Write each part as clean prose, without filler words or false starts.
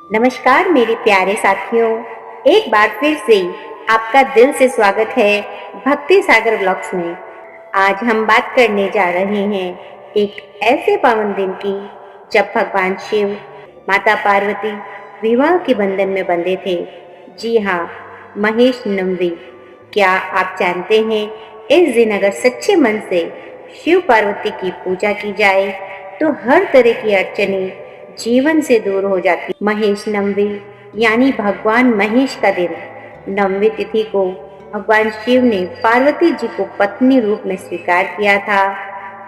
नमस्कार मेरे प्यारे साथियों, एक बार फिर से आपका दिल से स्वागत है भक्ति सागर ब्लॉग्स में। आज हम बात करने जा रहे हैं एक ऐसे पावन दिन की जब भगवान शिव माता पार्वती विवाह के बंधन में बंधे थे। जी हाँ, महेश नवमी। क्या आप जानते हैं, इस दिन अगर सच्चे मन से शिव पार्वती की पूजा की जाए तो हर तरह की अड़चनें जीवन से दूर हो जाती। महेश नवमी यानी भगवान महेश का दिन। नवमी तिथि को भगवान शिव ने पार्वती जी को पत्नी रूप में स्वीकार किया था।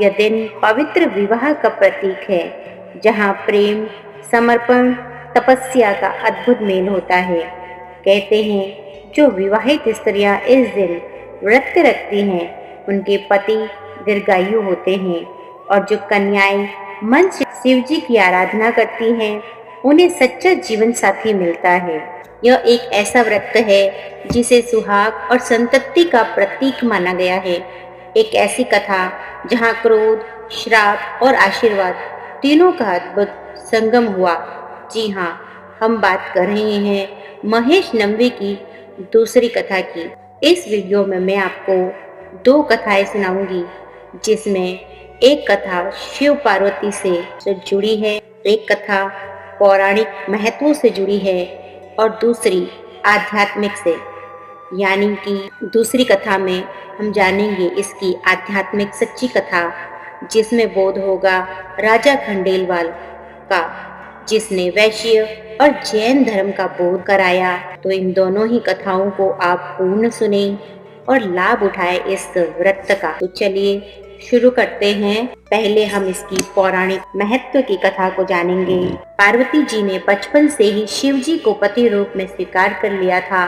यह दिन पवित्र विवाह का प्रतीक है, जहाँ प्रेम, समर्पण, तपस्या का अद्भुत मेल होता है। कहते हैं, जो विवाहित स्त्रियां इस दिन व्रत रखती हैं, उनके पति दीर्घायु होते हैं, और जो कन्याएं मन से शिव जी की आराधना करती हैं, उन्हें सच्चा जीवन साथी मिलता है। यह एक ऐसा व्रत है जिसे सुहाग और संतति का प्रतीक माना गया है। एक ऐसी कथा जहाँ क्रोध, श्राप और आशीर्वाद तीनों का अद्भुत संगम हुआ। जी हाँ, हम बात कर रहे हैं महेश नवमी की दूसरी कथा की। इस वीडियो में मैं आपको दो कथाएं सुनाऊंगी, जिसमें एक कथा शिव पार्वती से जुड़ी है, एक कथा पौराणिक महत्व से जुड़ी है और दूसरी आध्यात्मिक से। यानी कि दूसरी कथा में हम जानेंगे इसकी आध्यात्मिक सच्ची कथा, जिसमें बोध होगा राजा खंडेलवाल का, जिसने वैश्य और जैन धर्म का बोध कराया। तो इन दोनों ही कथाओं को आप पूर्ण सुने और लाभ उठाए इस व्रत का। तो चलिए शुरू करते हैं। पहले हम इसकी पौराणिक महत्व की कथा को जानेंगे। पार्वती जी ने बचपन से ही शिव जी को पति रूप में स्वीकार कर लिया था।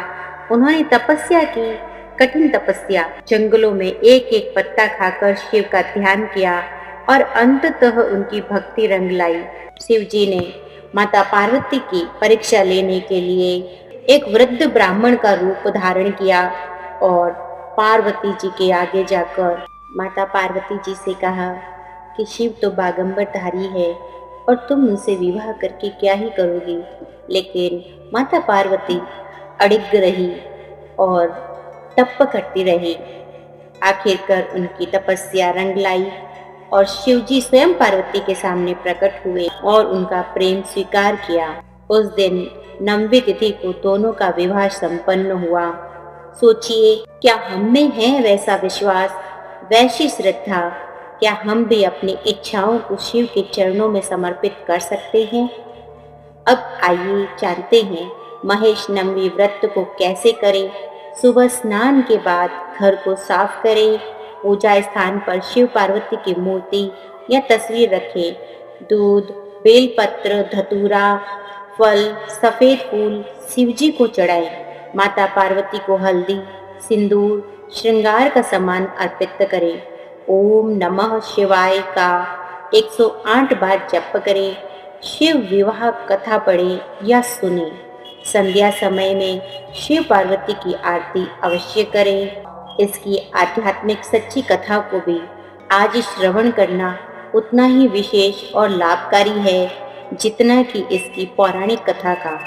उन्होंने तपस्या की, कठिन तपस्या। जंगलों में एक एक पत्ता खाकर शिव का ध्यान किया और अंततः उनकी भक्ति रंग लाई। शिव जी ने माता पार्वती की परीक्षा लेने के लिए एक वृद्ध ब्राह्मण का रूप धारण किया और पार्वती जी के आगे जाकर माता पार्वती जी से कहा कि शिव तो बागंबरधारी है और तुम उनसे विवाह करके क्या ही करोगी। लेकिन माता पार्वती अड़िग रही और तप करती रही। आखिरकार उनकी तपस्या रंग लाई और शिव जी स्वयं पार्वती के सामने प्रकट हुए और उनका प्रेम स्वीकार किया। उस दिन नवमी तिथि को दोनों का विवाह संपन्न हुआ। सोचिए, क्या हम में है वैसा विश्वास, वैसी श्रद्धा? क्या हम भी अपनी इच्छाओं को शिव के चरणों में समर्पित कर सकते हैं? अब आइए जानते हैं महेश नवमी व्रत को कैसे करें। सुबह स्नान के बाद घर को साफ करें। पूजा स्थान पर शिव पार्वती की मूर्ति या तस्वीर रखें। दूध, बेलपत्र, धतूरा, फल, सफेद फूल शिव जी को चढ़ाएं। माता पार्वती को हल्दी, सिंदूर, श्रृंगार का सामान अर्पित करें। ओम नमः शिवाय का 108 बार जप करें। शिव विवाह कथा पढ़ें या सुने। संध्या समय में शिव पार्वती की आरती अवश्य करें। इसकी आध्यात्मिक सच्ची कथा को भी आज श्रवण करना उतना ही विशेष और लाभकारी है जितना कि इसकी पौराणिक कथा का।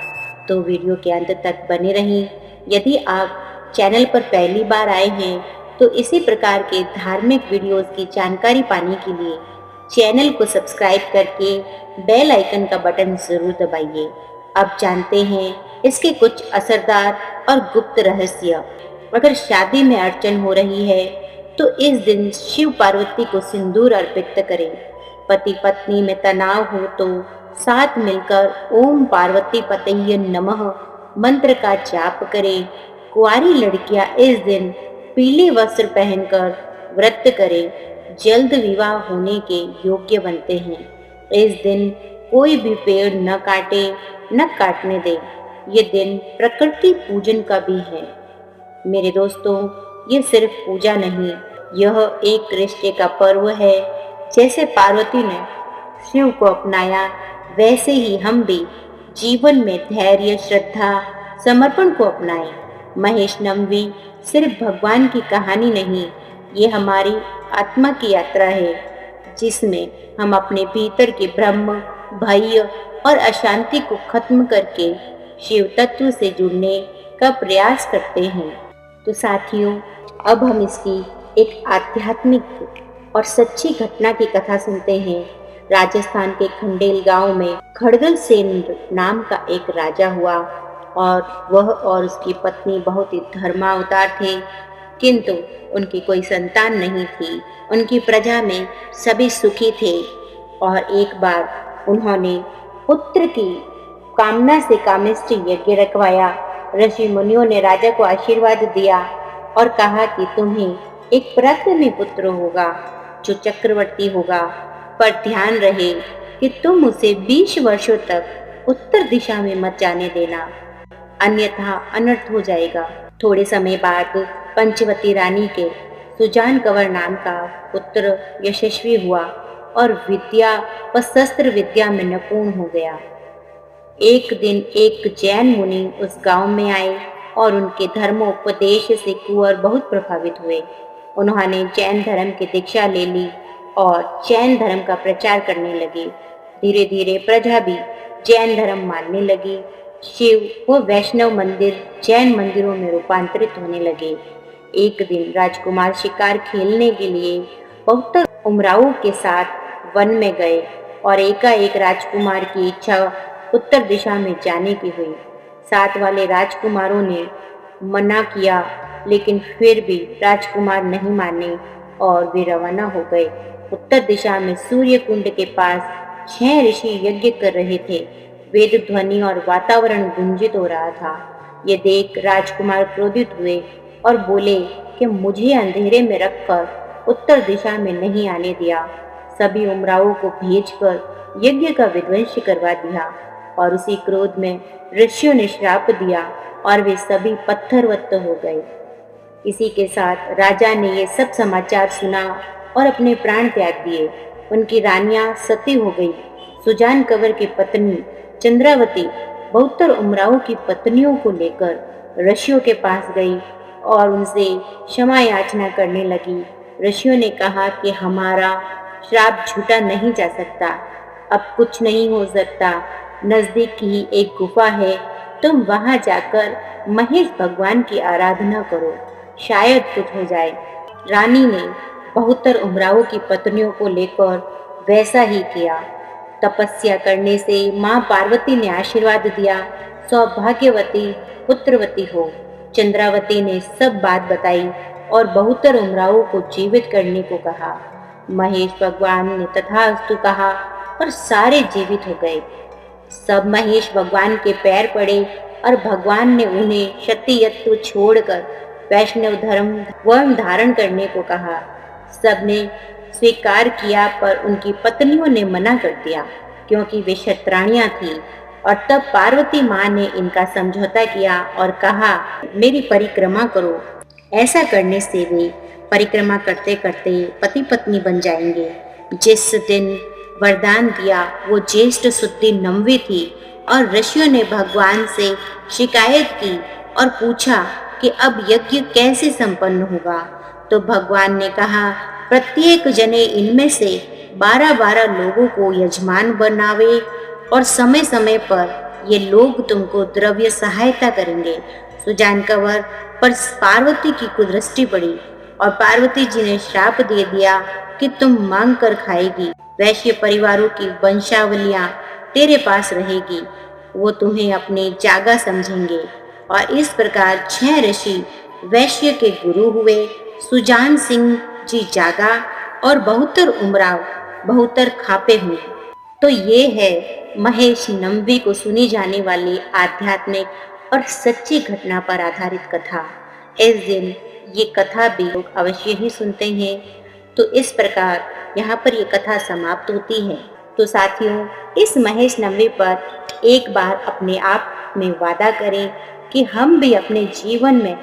तो वीडियो के अंत तक बने रहें। यदि आप चैनल पर पहली बार आए हैं तो इसी प्रकार के धार्मिक वीडियोस की जानकारी पाने के लिए चैनल को सब्सक्राइब करके बेल आइकन का बटन जरूर दबाइए। अब जानते हैं इसके कुछ असरदार और गुप्त रहस्य। अगर शादी में अड़चन हो रही है तो इस दिन शिव पार्वती को सिंदूर अर्पित करें। पति पत्नी में तनाव हो तो साथ मिलकर ओम पार्वती पतये नमः मंत्र का जाप करें। कुंवारी लड़कियां इस दिन पीले वस्त्र पहनकर व्रत करें। जल्द विवाह होने के योग्य बनते हैं। इस दिन कोई भी पेड़ न काटे, न काटने दे। ये दिन प्रकृति पूजन का भी है। मेरे दोस्तों, ये सिर्फ पूजा नहीं, यह एक रिश्ते का पर्व है। जैसे पार्वती ने शिव को अपनाया, वैसे ही हम भी जीवन में धैर्य, श्रद्धा, समर्पण को अपनाएं। महेश नवमी सिर्फ भगवान की कहानी नहीं, ये हमारी आत्मा की यात्रा है, जिसमें हम अपने भीतर के ब्रह्म, भय और अशांति को खत्म करके शिव तत्व से जुड़ने का प्रयास करते हैं। तो साथियों, अब हम इसकी एक आध्यात्मिक और सच्ची घटना की कथा सुनते हैं। राजस्थान के खंडेल गांव में खड़गल सेन नाम का एक राजा हुआ और वह और उसकी पत्नी बहुत ही धर्मावतार थे, किंतु उनकी कोई संतान नहीं थी। उनकी प्रजा में सभी सुखी थे और एक बार उन्होंने पुत्र की कामना से कामेष्टि यज्ञ रखवाया। ऋषि मुनियों ने राजा को आशीर्वाद दिया और कहा कि तुम्हें एक पराक्रमी पुत्र होगा जो चक्रवर्ती होगा, पर ध्यान रहे कि तुम उसे 20 वर्षों तक उत्तर दिशा में मत जाने देना, अन्यथा अनर्थ हो जाएगा। थोड़े समय बाद पंचवती रानी के सुजान कंवर नाम का पुत्र यशस्वी हुआ और विद्या व शस्त्र विद्या में निपुण हो गया। एक दिन एक जैन मुनि उस गांव में आए और उनके धर्मोपदेश से कुंवर बहुत प्रभावित हुए। उन्होंने जैन धर्म की दीक्षा ले ली और जैन धर्म का प्रचार करने लगे। धीरे धीरे प्रजा भी जैन धर्म मानने लगी। शिव व वैष्णव मंदिर जैन मंदिरों में रूपांतरित होने लगे। एक दिन राजकुमार शिकार खेलने के लिए बहुत उमराव के साथ वन में गए और एकाएक राजकुमार की इच्छा उत्तर दिशा में जाने की हुई। साथ वाले राजकुमारों ने मना किया, लेकिन फिर भी राजकुमार नहीं माने और वे रवाना हो गए। उत्तर दिशा में सूर्य कुंड के पास 6 ऋषि यज्ञ कर रहे थे। वेद ध्वनि और वातावरण गुंजित हो रहा था। ये देख राजकुमार क्रोधित हुए और बोले कि मुझे अंधेरे में रखकर उत्तर दिशा में नहीं आने दिया। सभी उमरावों को भेजकर यज्ञ का विध्वंस करवा दिया और उसी क्रोध में ऋषियों ने श्राप दिया और वे सभी पत्थरवत्त हो गए। इसी के साथ राजा ने ये सब समाचार सुना और अपने प्राण त्याग दिए। उनकी रानियां सती हो गई। सुजान कंवर की पत्नी चंद्रावती बहुतर उमराव की पत्नियों को लेकर ऋषियों के पास गई और उनसे क्षमा याचना करने लगी। ऋषियों ने कहा कि हमारा श्राप झूठा नहीं जा सकता, अब कुछ नहीं हो सकता। नजदीक ही एक गुफा है, तुम वहां जाकर महेश भगवान की आराधना करो, शायद कुछ हो जाए। रानी ने बहुतर उमरावों की पत्नियों को लेकर वैसा ही किया। तपस्या करने से मां पार्वती ने आशीर्वाद दिया, सौभाग्यवती पुत्रवती हो। चंद्रावती ने सब बात बताई और बहुतर उमरावों को जीवित करने को कहा। महेश भगवान ने तथास्तु कहा और सारे जीवित हो गए। सब महेश भगवान के पैर पड़े और भगवान ने उन्हें क्षत्रियत्व छोड़कर वैष्णव धर्म वर्ण धारण करने को कहा। सबने स्वीकार किया, पर उनकी पत्नियों ने मना कर दिया क्योंकि वे क्षत्राणियां थीं। और तब पार्वती माँ ने इनका समझौता किया और कहा, मेरी परिक्रमा करो। ऐसा करने से वे परिक्रमा करते करते पति पत्नी बन जाएंगे। जिस दिन वरदान दिया वो ज्येष्ठ शुद्धि 9वीं थी और ऋषियों ने भगवान से शिकायत की और पूछा कि अब यज्ञ कैसे संपन्न होगा। तो भगवान ने कहा, प्रत्येक जने इनमें से 12-12 लोगों को यजमान बनावे और समय समय पर ये लोग तुमको द्रव्य सहायता करेंगे। सुजान कंवर पर पार्वती की कुदृष्टि पड़ी और पार्वती जी ने श्राप दे दिया कि तुम मांग कर खाएगी। वैश्य परिवारों की वंशावलियां तेरे पास रहेगी, वो तुम्हें अपने जागा समझेंगे। और इस प्रकार 6 ऋषि वैश्य के गुरु हुए। सुजान सिंह जी जागा और बहुतर उमराव बहुतर खापे हुए। तो ये है महेश 9वीं को सुनी जाने वाली आध्यात्मिक और सच्ची घटना पर आधारित कथा। इस दिन ये कथा भी लोग अवश्य ही सुनते हैं। तो इस प्रकार यहाँ पर ये कथा समाप्त होती है। तो साथियों, इस महेश 9वीं पर एक बार अपने आप में वादा करें कि हम भी अपने जीवन में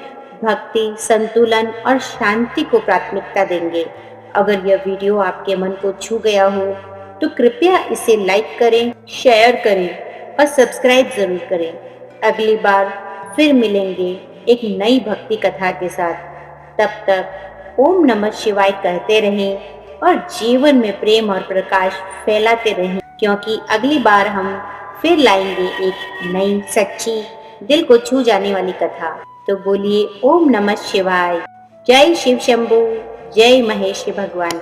भक्ति, संतुलन और शांति को प्राथमिकता देंगे। अगर यह वीडियो आपके मन को छू गया हो तो कृपया इसे लाइक करें, शेयर करें और सब्सक्राइब जरूर करें। अगली बार फिर मिलेंगे एक नई भक्ति कथा के साथ। तब तक ओम नमः शिवाय कहते रहें और जीवन में प्रेम और प्रकाश फैलाते रहें, क्योंकि अगली बार हम फिर लाएंगे एक नई सच्ची दिल को छू जाने वाली कथा। तो बोलिए ओम नमः शिवाय। जय शिव शंभू, जय महेश भगवान।